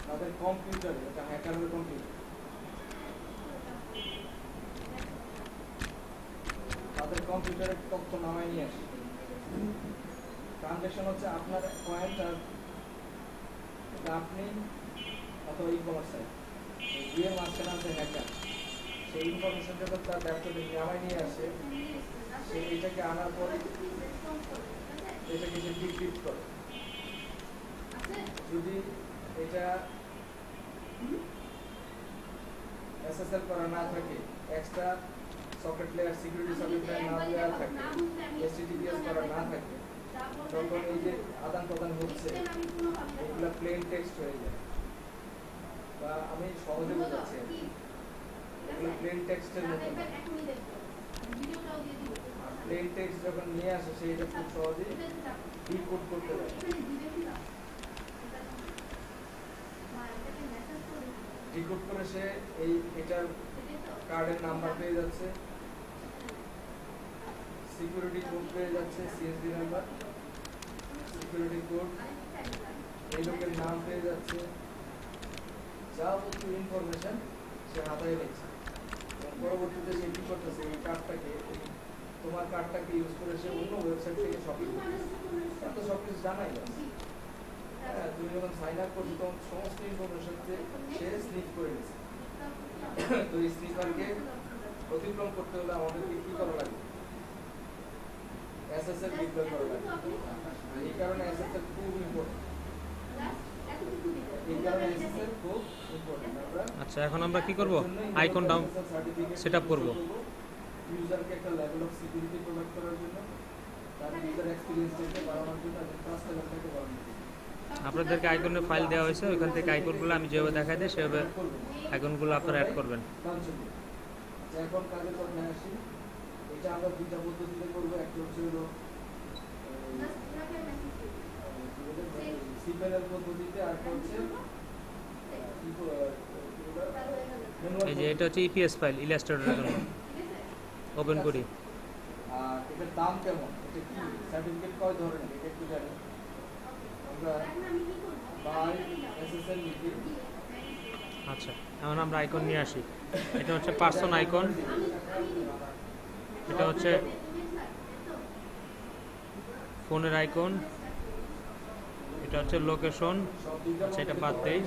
তাদের কম্পিউটারে, এটা হ্যাকারের কম্পিউটার, তাদের কম্পিউটারের তথ্য নামায় নিয়ে আসে। ট্রানজ্যাকশন হচ্ছে আপনার পয়েন্ট আর আপনি অথবা ই কমার্স সাইট, এই দুয়ের মাঝখানে আছে হ্যাকার। সেই ইনফরমেশন যখন তার ল্যাপটপে নামায় নিয়ে আসে, সে এটাকে আনার পরে এটাকে সে ডিক্রিপ্ট করে। যদি এটা এসএসএল করা না থাকে, extra socket layer, security socket layer না দেওয়া থাকে, এসটিটিপিএস করা না থাকে, তখন এই যে আদান প্রদান হচ্ছে এগুলা প্লেন টেক্সট হয়ে যায়। বা আমি সহজে বোঝাচ্ছি, এগুলো প্লেন টেক্সটের মতো। আর প্লেন টেক্সট যখন নিয়ে আসে, সেইটা খুব সহজেই ডিকোড করতে পারে। ডিকোড করে সে এটার কার্ডের নাম্বার পেয়ে যাচ্ছে, সিকিউরিটি কোড পেয়ে যাচ্ছে, সিএসডি নাম্বার, সিকিউরিটি কোড, এই লোকের নাম পেয়ে যাচ্ছে, যাবতীয় ইনফরমেশন সে হাতায় নিচ্ছে। এবং পরবর্তীতে সে কি করতেছে, এই কার্ডটাকে, তোমার কার্ডটাকে ইউজ করে সে অন্য ওয়েবসাইট থেকে সবকিছু, তার তো সবকিছু জানাই আছে। হ্যাঁ, তুমি যখন সাইন আপ করছো তখন সমস্ত ইনফরমেশন সে স্নিপ করে নিচ্ছে। তো এই স্নিপারকে অতিক্রম করতে হলে আমাদেরকে কি করা লাগবে? এসএসএল ডিপ্লয় করা লাগবে। এই কারণে এসএসএল খুব ইম্পর্টেন্ট। এই কারণে এসএসএল খুব ইম্পর্টেন্ট। আচ্ছা, এখন আমরা কি করব? আইকন ডাউন সেটআপ করব। ইউজারকে একটা লেভেল অফ সিকিউরিটি প্রোভাইড করার জন্য, তার ইউজার এক্সপেরিয়েন্সটাকে বাড়ানোর জন্য, এবং ট্রাস্ট লেভেলটাকে বাড়ানোর জন্য। আপনাদেরকে আইকনের ফাইল দেওয়া হয়েছে, ওইখান থেকে আইকনগুলো আমি যেভাবে দেখাই দিই সেভাবে আইকনগুলো আপনারা অ্যাড করবেন। এখন কাজের কথায় আসি, এটা আমরা দুইটা পদ্ধতিতে করবো। একটা হচ্ছে হলো সিপিএল পদ্ধতিতে, আর একটা হচ্ছে এই যে এটা হচ্ছে ইপিএস ফাইল, ইলাস্ট্রেটরের জন্য ওপেন করি। আর এটার দাম কেমন, এটা কি সার্টিফিকেট কয় ধরনের, এটা একটু জানি আমরা। বাই এসএসএল লিখি। আচ্ছা, এখন আমরা আইকন নিয়ে আসি। এটা হচ্ছে পার্সন আইকন, এটা হচ্ছে ফোনের আইকন, এটা হচ্ছে লোকেশন। আচ্ছা, এটা বাদ দেই।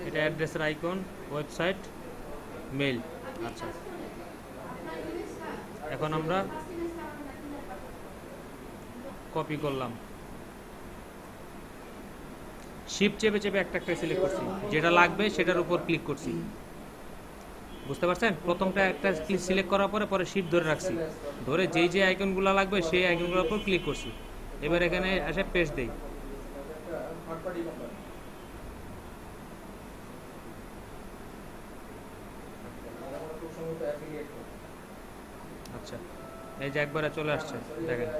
এটা অ্যাড্রেসের আইকন, ওয়েবসাইট, মেল। আচ্ছা, এখন আমরা কপি করলাম, শিফট চেপে চেপে একটা একটা সিলেক্ট করছি, যেটা লাগবে সেটার উপর ক্লিক করছি। বুঝতে পারছেন? প্রথমটা একটা সিলেক্ট করার পরে পরে শিফট ধরে রাখছি, ধরে যেই যে আইকনগুলো লাগবে সেই আইকনগুলোর উপর ক্লিক করছি। এবার এখানে এসে পেস্ট দেই। আচ্ছা, এই যে একবারে চলে আসছে, দেখেন।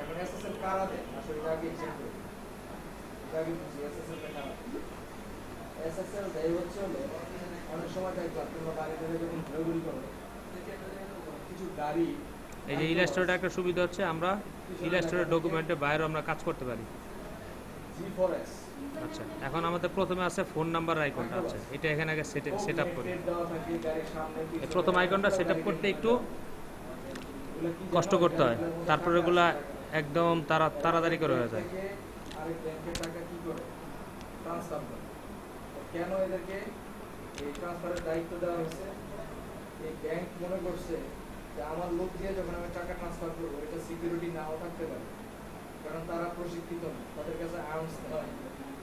এখন এসএসএল কারা দেয় আসলে আগে চেক করি আগে বুঝি এসএসএল টা কারা এসএসএল দেয় হচ্ছে হলো অনেক সময় দেখবা তোমরা বাড়িতে যখন ঘোরাঘুরি করো কিছু গাড়ি এই যে ইলাস্ট্রেটর একটা সুবিধা হচ্ছে আমরা ইলাস্ট্রেটর ডকুমেন্টে বাইরেও আমরা কাজ করতে পারি। G4S আচ্ছা, এখন আমাদের প্রথমে আছে ফোন নাম্বার আইকনটা আছে, এটা এখানে আগে সেট আপ করি। এই প্রথম আইকনটা সেট আপ করতে একটু কষ্ট করতে হয়, তারপরে এগুলা একদম তাড়াতাড়ি করে হয়ে যায়। আরেক ব্যাংকের টাকা কি করে ট্রান্সফার করে কেন এদেরকে এই ট্রান্সফারের দায়িত্ব দেওয়া হয়েছে এই ব্যাংক মনে করছে যে আমার লোক দিয়ে যখন আমি টাকা ট্রান্সফার করবো এটা সিকিউরিটি নাও থাকতে পারে কারণ তারা প্রশিক্ষিত না তাদের কাছে আর্মস নেই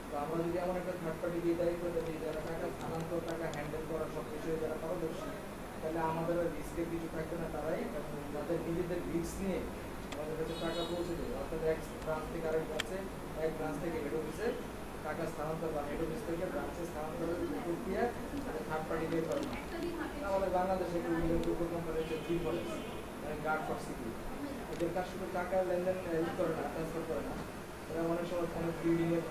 তো আমরা যদি এমন একটা থার্ড পার্টি দিয়ে দায়িত্ব দিই যারা টাকা স্থানান্তর টাকা হ্যান্ডেল করার সব বিষয়ে যারা পারদর্শী তাহলে আমাদের রিস্কের কিছু থাকবে না তারাই তাদের নিজেদের রিস্ক নিয়ে আমাদের কাছে টাকা পৌঁছে দেবে অর্থাৎ এক ব্রাঞ্চ থেকে আরেক ব্রাঞ্চে এক ব্রাঞ্চ থেকে হেড অফিসে টাকা স্থানান্তর বা হেড অফিস থেকে ব্রাঞ্চে স্থানান্তরের প্রক্রিয়া থার্ড পার্টি দিয়ে করে না আমাদের বাংলাদেশে একটা উল্লেখযোগ্য কোম্পানি হচ্ছে G4S গার্ড ফর সিকিউরিটি এদের কাজ শুধু টাকা লেনদেন করে না ট্রান্সফার করে না এরা অনেক সময় অনেক বিল্ডিং এর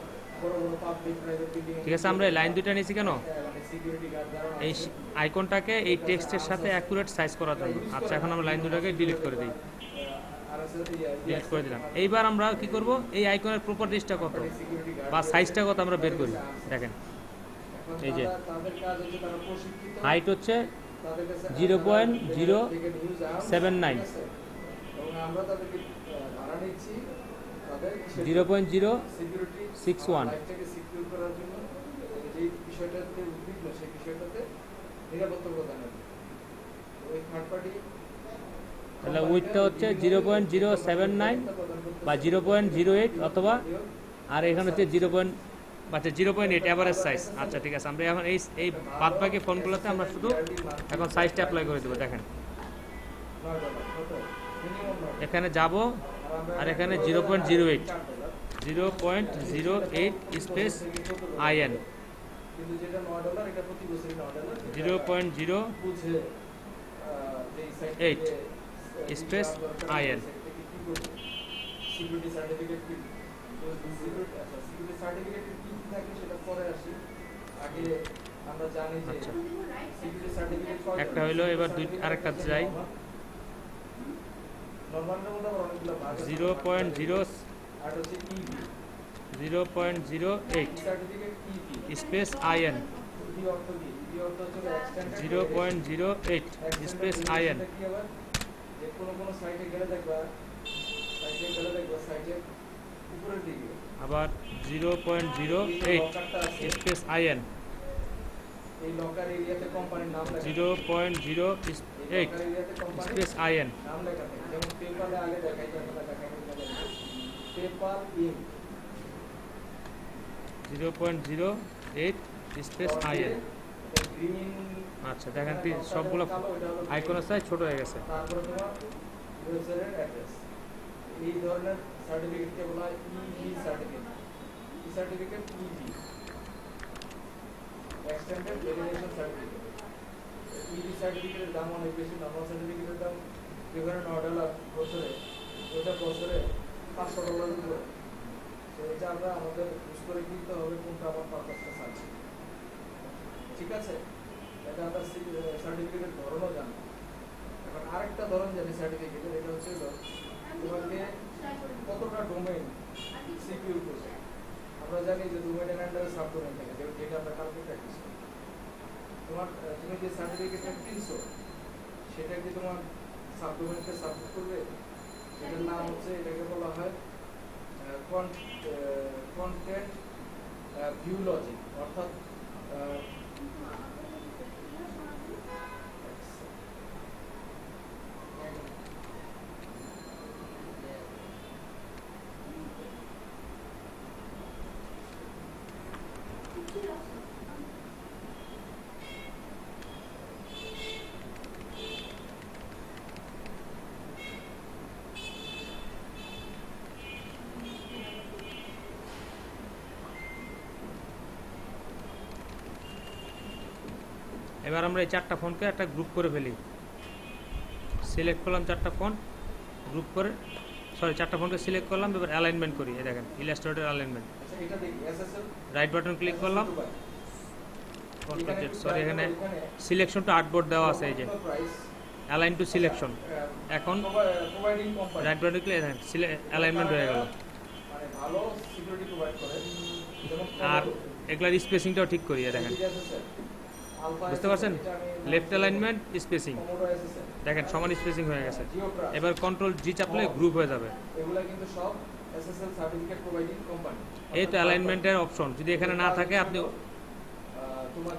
বড় বড় পাবলিক প্রাইভেট বিল্ডিং ঠিক আছে, আমরা এই লাইন দুইটা নিয়েছি কেন? মানে সিকিউরিটি গার্ড যারা এই আইকনটাকে এই টেক্সটের সাথে অ্যাকুরেট সাইজ করার জন্য। আচ্ছা, এখন আমরা লাইন দুটাকে ডিলিট করে দিই, ডিলিট করে দিলাম। এইবার আমরা কি করব, এই আইকনের প্রপার্টিসটা কত বা সাইজটা কত আমরা বের করি। দেখেন এই যে তাদের কাজ হচ্ছে তারা প্রশিক্ষিত হাইট হচ্ছে তাদের কাছে 0.079, এবং আমরা তাদেরকে ভাড়া নিচ্ছি তাদের 0.061। লাইফটাকে সিকিউর করার জন্য যে বিষয়টাতে উদ্বিগ্ন সেই বিষয়টাতে নিরাপত্তা প্রদানের ওই থার্ড পার্টি তাহলে উইথটা হচ্ছে 0.079 বা 0.08 অথবা, আর এখানে হচ্ছে 0.8 এভারেজ সাইজ। আচ্ছা ঠিক আছে, আমরা এখন এই বাদবাকি ফোনগুলোতে আমরা শুধু এখন সাইজটা অ্যাপ্লাই করে দেবো। দেখেন এখানে যাব আর এখানে 0.08 স্পেস IN কিন্তু যেটা $9 এটা প্রতি বছরই $9 0.008 স্পেস IN। সিকিউরিটি সার্টিফিকেট কি সিকিউরিটি সার্টিফিকেট কি থাকে সেটা পরে আসি আগে আমরা জানি যে আচ্ছা, সিকিউরিটি সার্টিফিকেট একটা হইলো, এবার আরেকটা যাই। নরমালের মধ্যে আবার অনেকগুলো ভাগ আছে 0.0 আর হচ্ছে EV 0.08 certificate EV space IN EV অর্থ কি ইভি অর্থ হচ্ছে এক্সটেন্ডেড 0.08 স্পেস IN। কি আবার যে কোনো সাইটে গেলে দেখবা সাইটের উপরের দিকে আবার 0.08 স্পেস IN এই লকার এরিয়াতে কোম্পানির নাম লেখা 0.08 এরিয়াতে কোম্পানির স্পেস IN নাম লেখা থাকে যেমন পেপালে আগে দেখাই আপনারা দেখাই PayPal in 0.08 space IN। Green আচ্ছা দেখেন সবগুলো আইকনের সাইজ ছোট হয়ে গেছে। তারপরে তোমার ইউজারের অ্যাড্রেস এই ধরনের সার্টিফিকেটকে বলা হয় ইভি সার্টিফিকেট এই certificate EV extended verification certificate EV সার্টিফিকেটের দাম অনেক বেশি নরমাল সার্টিফিকেটের দাম যেখানে $9 বছরে ওটা বছরে $500 উপরে তো এটা আমরা আমাদের ইউজ করে কিনতে হবে কোনটা আমার পারপাসটা চাচ্ছি ঠিক আছে এটা আমরা সার্টিফিকেটের ধরনও জানি এখন আরেকটা ধরন জানি সার্টিফিকেটের এটা হচ্ছে তোমাকে কতটা ডোমেইন সিকিউর করছে আমরা জানি যে ডোমেইনের আন্ডারে সাব ডোমেইন থাকে যেটা আমরা কালকে প্র্যাকটিস করি তোমার তুমি যে সার্টিফিকেটটা কিনছো সেটা কি তোমার সাব ডোমেইনকে সাপোর্ট করবে এটার নাম হচ্ছে এটাকে বলা হয় কন্টেন্ট ভিউ লজিক অর্থাৎ এবার আমরা এই চারটা ফোনকে একটা গ্রুপ করে ফেলি। সিলেক্ট করলাম চারটা ফোন, গ্রুপ করে সরি 4টা ফন্টকে সিলেক্ট করলাম, এবার অ্যালাইনমেন্ট করি। এই দেখেন ইলাস্ট্রেটর অ্যালাইনমেন্ট, আচ্ছা এটা দেখি এসএসএল রাইট বাটন ক্লিক করলাম, কন্ট্রোল জেড, সরি এখানে সিলেকশন টু আর্টবোর্ড দেওয়া আছে, এই যে প্রাইস অ্যালাইন টু সিলেকশন। এখন providing company right button click alignment হয়ে গেল। মানে ভালো সিকিউরিটি প্রোভাইড করে, যেমন আর এগুলার স্পেসিংটাও ঠিক করি, এই দেখেন বুঝতে পারছেন, লেফট অ্যালাইনমেন্ট স্পেসিং দেখেন সমান স্পেসিং হয়ে গেছে। এবার কন্ট্রোল জি চাপলে গ্রুপ হয়ে যাবে। এগুলা কিন্তু সব এসএসএল সার্টিফিকেট প্রোভাইডিং কোম্পানি। এই তো অ্যালাইনমেন্টের অপশন, যদি এখানে না থাকে আপনি,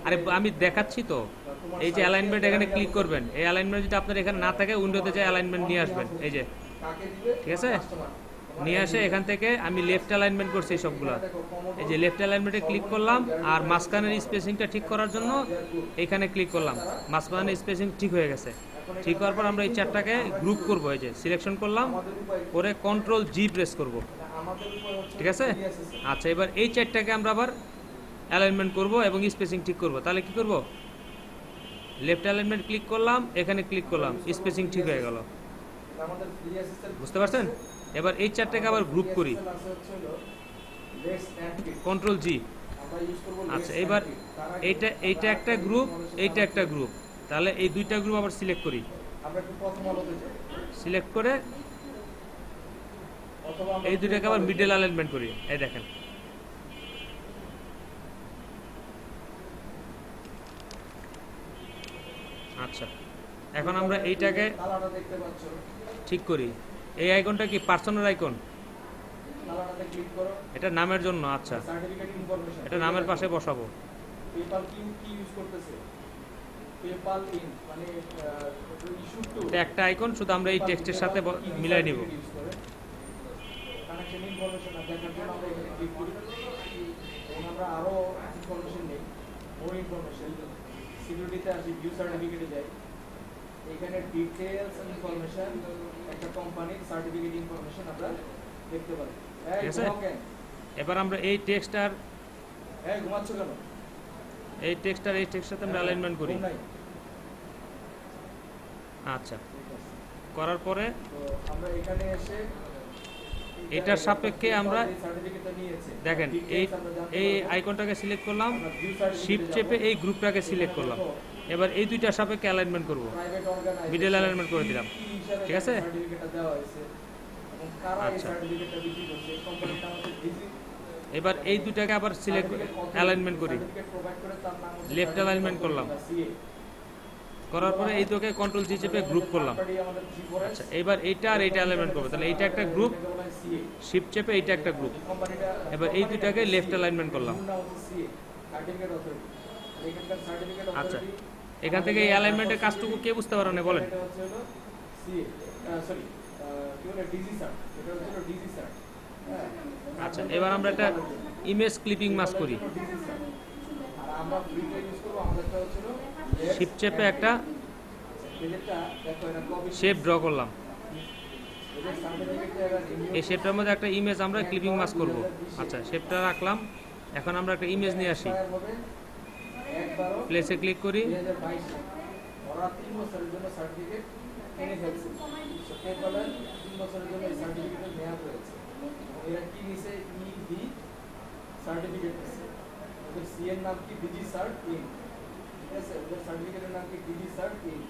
আরে আমি দেখাচ্ছি তো, এই যে অ্যালাইনমেন্ট এখানে ক্লিক করবেন, এই অ্যালাইনমেন্ট যদি আপনার এখানে না থাকে উইন্ডোতে যে অ্যালাইনমেন্ট নিয়ে আসবেন, এই যে ঠিক আছে, নিয়ে আসে এখান থেকে আমি লেফট অ্যালাইনমেন্ট করছি সবগুলো। এই যে লেফট অ্যালাইনমেন্টে ক্লিক করলাম, আর মাঝখানের স্পেসিংটা ঠিক করার জন্য এখানে ক্লিক করলাম, মাঝখানের স্পেসিং ঠিক হয়ে গেছে। ঠিক হওয়ার পর আমরা এই চারটাকে গ্রুপ করব, এই যে সিলেকশন করলাম, করে কন্ট্রোল জি প্রেস করব, ঠিক আছে। আচ্ছা এবার এই চারটাকে আমরা আবার অ্যালাইনমেন্ট করব এবং স্পেসিং ঠিক করব। তাহলে কি করব, লেফট অ্যালাইনমেন্ট ক্লিক করলাম, এখানে ক্লিক করলাম, স্পেসিং ঠিক হয়ে গেল, বুঝতে পারছেন। এবার এই চারটাকে আবার গ্রুপ করি, কন্ট্রোল জি। আচ্ছা এবার এইটা একটা গ্রুপ, এইটা একটা গ্রুপ, তাহলে এই দুইটা গ্রুপ আবার সিলেক্ট করি, সিলেক্ট করে এই দুইটাকে আবার মিডল অ্যালাইনমেন্ট করি, এই দেখেন। আচ্ছা এখন আমরা এইটাকে ঠিক করি। এই আইকনটা কি পার্সোনাল আইকন, এটা নামের জন্য। আচ্ছা এটা নামের পাশে বসাবো। পেপাল কি ইউজ করতেছে, পেপাল ইন মানে ইস্যু টু, এটা একটা আইকন, শুধু আমরা এই টেক্সটের সাথে মিলাই নিব। কানেকশন ইনফরমেশন দেখার জন্য আমরা এখানে ক্লিক করি এবং আমরা আরো ইনফরমেশন নেই, মোর ইনফরমেশন। সিকিউরিটিতে আসি, ভিউ সার্টিফিকেটে যাই, এখানে ডিটেইলস ইনফরমেশন, একটা কোম্পানির সার্টিফিকেট ইনফরমেশন আমরা দেখতে পারি। ঠিক আছে, এবার আমরা এই টেক্সটার, হ্যাঁ ঘুমাচ্ছ কেন, এই টেক্সটার সাথে আমরা অ্যালাইনমেন্ট করি। আচ্ছা করার পরে তো আমরা এখানে এসে এটার সাপেক্ষে আমরা সার্টিফিকেটটা নিয়েছে, দেখেন এই আইকনটাকে সিলেক্ট করলাম, শিফট চেপে এই গ্রুপটাকে সিলেক্ট করলাম। এবার এই দুইটার সাপেক্ষে অ্যালাইনমেন্ট করব, প্রাইভেট অর্গানাইজেশন মিডল অ্যালাইনমেন্ট করে দিলাম, ঠিক আছে। সার্টিফিকেটটা দেওয়া হয়েছে এবং কারা এই আচ্ছা। সার্টিফিকেটটা বিক্রি করছে, এই কোম্পানিটা আমাদের ভিজিট এবার এই দুটাকে আবার সিলেক্ট অ্যালাইনমেন্ট করি, সার্টিফিকেট প্রোভাইড করে, তার নাম হচ্ছে লেফট অ্যালাইনমেন্ট করলাম, করার পরে এই দুটোকে কন্ট্রোল জি চেপে গ্রুপ করলাম। আমাদের G4S, আচ্ছা এবার এইটা আর এইটা অ্যালাইনমেন্ট করবো, তাহলে এইটা একটা গ্রুপ, এটাকে বলা হয় CA, শিফট চেপে এইটা একটা গ্রুপ। কোম্পানিটা এবার এই দুটাকে লেফট অ্যালাইনমেন্ট করলাম। নাম হচ্ছে CA, সার্টিফিকেট অথরিটি। এখানকার সার্টিফিকেট আচ্ছা অথরিটি, এখান থেকে এই অ্যালাইনমেন্টের কাজটুকু কে বুঝতে পারেন না বলেন। এটা হচ্ছে হলো CA, সরি কি বলে ডিজি স্যার, এটা হচ্ছে হলো ডিজি স্যার। হ্যাঁ আচ্ছা এবার আমরা একটা ইমেজ ক্লিপিং মাস্ক করি, আর আমরা ফ্রিতে ইউজ করব, আমাদেরটা হচ্ছে হলো শিফট চেপে একটা পেজটা দেখো, এটা কপি শেপ ড্র করলাম। এদের সার্টিফিকেটটা এরা রিনিউ এই শেপটার মধ্যে একটা ইমেজ আমরা ক্লিপিং মাস্ক করব। আচ্ছা শেপটা রাখলাম, এখন আমরা একটা ইমেজ নিয়ে আসি, হবে একবারও প্লেসে ক্লিক করি। 2022 ওরা 3 বছরের জন্য সার্টিফিকেট এনে ফেলছে, সো পেপালের 3 বছরের জন্য এই সার্টিফিকেটের মেয়াদ রয়েছে। এরা কি নিছে, ইডি সার্টিফিকেট নিছে, ওদের সি এর নাম কি ডিজি সার্ট ইন, ঠিক আছে, ওদের সার্টিফিকেটের নাম কি ডিজি সার্ট ইন।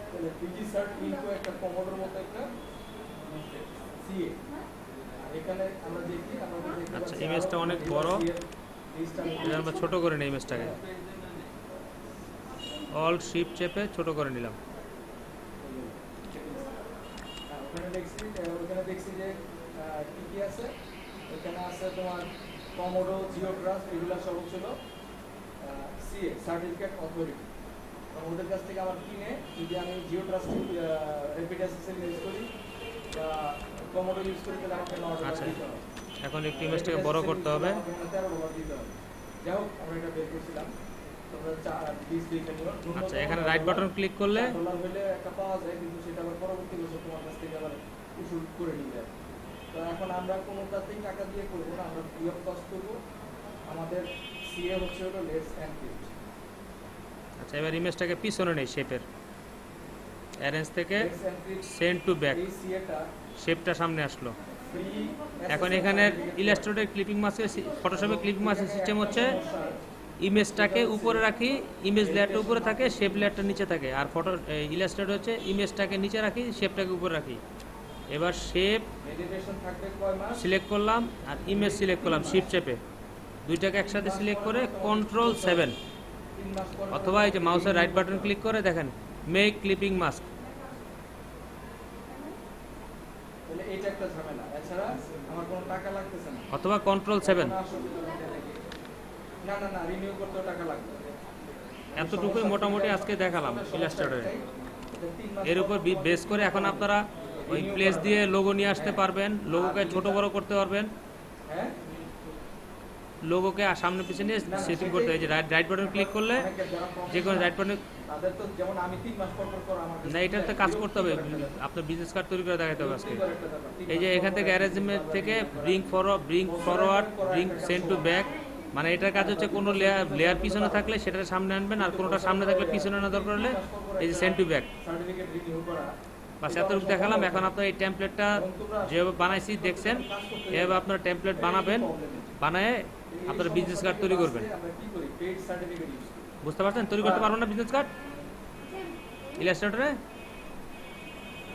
তাহলে ডিজি সার্ট ইন তো একটা কমোডোর মতো একটা সিএ। আর এখানে আমরা দেখি, আমাদের দেখতে আচ্ছা, পাচ্ছি ইমেজটা আরো অনেক বড়। লিস্টটা এটা আমরা ছোট করে নিই ইমেজটাকে, অল শিফট চেপে ছোট করে নিলাম। ওখানে দেখছি যে কি কি আছে, এখানে আছে তোমার কমোডো, জিও ট্রাস্ট, এগুলো সব ছিল সিএ সার্টিফিকেট অথরিটি। ওদের কাছ থেকে আমার কিনে যদি আমি Jio trust rapid assessment use করি বা কমোডো ইউজ করি, তাহলে আমাকে $9 আচ্ছা দিতে হবে। এখন একটু ইমেজটাকে বড় করতে হবে। $13 দিতে হবে। যাই হোক আমরা এটা বের করছিলাম, তোমরা 20 দেখে নিও। আচ্ছা এখানে রাইট বাটন ক্লিক করলে $1 হলে একটা পাওয়া যায়, কিন্তু সেটা আবার পরবর্তী বছর তোমার কাছ থেকে আবার উসুল করে নিবে। তো এখন আমরা কোনোটাতেই টাকা দিয়ে করবো না, আমরা ফ্রি অফ কস্ট করবো। আমাদের সিএ হচ্ছে হলো লেস অ্যান্ড ফিট। আচ্ছা এবার ইমেজটাকে পিছনে নেই শেপের, অ্যারেঞ্জ থেকে Let's encrypt send to back এই CA-টা শেপটা সামনে আসলো। free এখন access এখানে certificate ইলাস্ট্রেটর ক্লিপিং মাস্কের ফটোশপে ক্লিপিং মাস্কের সিস্টেম হচ্ছে সমস্যা। ইমেজটাকে উপরে রাখি, ইমেজ লেয়ারটা উপরে থাকে, শেপ লেয়ারটা নিচে থাকে। আর ফটো ইলাস্ট্রেটর হচ্ছে ইমেজটাকে নিচে রাখি, শেপটাকে উপরে রাখি। এবার শেপ Meditation থাকবে কয় মাস? সিলেক্ট করলাম আর ইমেজ সিলেক্ট করলাম শিফট চেপে, দুইটাকে একসাথে সিলেক্ট করে কন্ট্রোল 7 3 মাস পর অথবা এই যে মাউসের রাইট বাটন ক্লিক করে দেখেন মেক ক্লিপিং মাস্ক, তাহলে এইটা একটা ঝামেলা। এছাড়া আমার কোনো টাকা লাগতেছে না। অথবা কন্ট্রোল 7। না না না, রিনিউ করতেও টাকা লাগবে। এতটুকুই মোটামুটি আজকে দেখালাম ইলাস্ট্রেটরে। এর উপর বেস করে এখন আপনারা ওই প্লেস দিয়ে লোগো নিয়ে আসতে পারবেন, লোগোকে ছোট বড় করতে পারবেন, হ্যাঁ, লোগোকে সামনে পিছনে সেটিং করতে হয়। যে রাইট বাটন ক্লিক করলে অনেকে যারা যে কোনো রাইট বাটনে তাদের তো যেমন আমি 3 মাস পর পর আমার কাছে না, এটাতে কাজ করতে হবে, আপনার বিজনেস কার্ড তৈরি করে দেখাতে হবে আজকে। এই যে এখান থেকে অ্যারেঞ্জমেন্ট থেকে bring forward, bring send to back, মানে এটার কাজ হচ্ছে কোনো লেয়ার পিছনে থাকলে সেটার সামনে আনবেন, আর কোনোটা সামনে থাকলে পিছনে আনা দরকার হলে এই যে send to back. Certificate renew করা। বাস এতটুকু দেখালাম। এখন আপনার এই টেমপ্লেটটা যেভাবে বানাইছি দেখছেন, এভাবে আপনার টেমপ্লেট বানাবেন, বানায় আপনার বিজনেস কার্ড তৈরি করবেন। আমরা কি করি? পেইড সার্টিফিকেট ইউজ করি। বুঝতে পারছেন? তৈরি করতে পারবেন না বিজনেস কার্ড ইলাস্ট্রেটরে?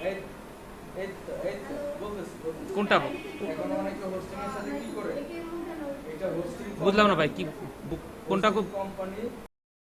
এই এই তো বলতেছি। কোনটা? এখন অনেকে হোস্টিং এর সাথে কি করে? এটা হোস্টিং বুঝলাম না ভাই, কি কোনটা? কোম্পানি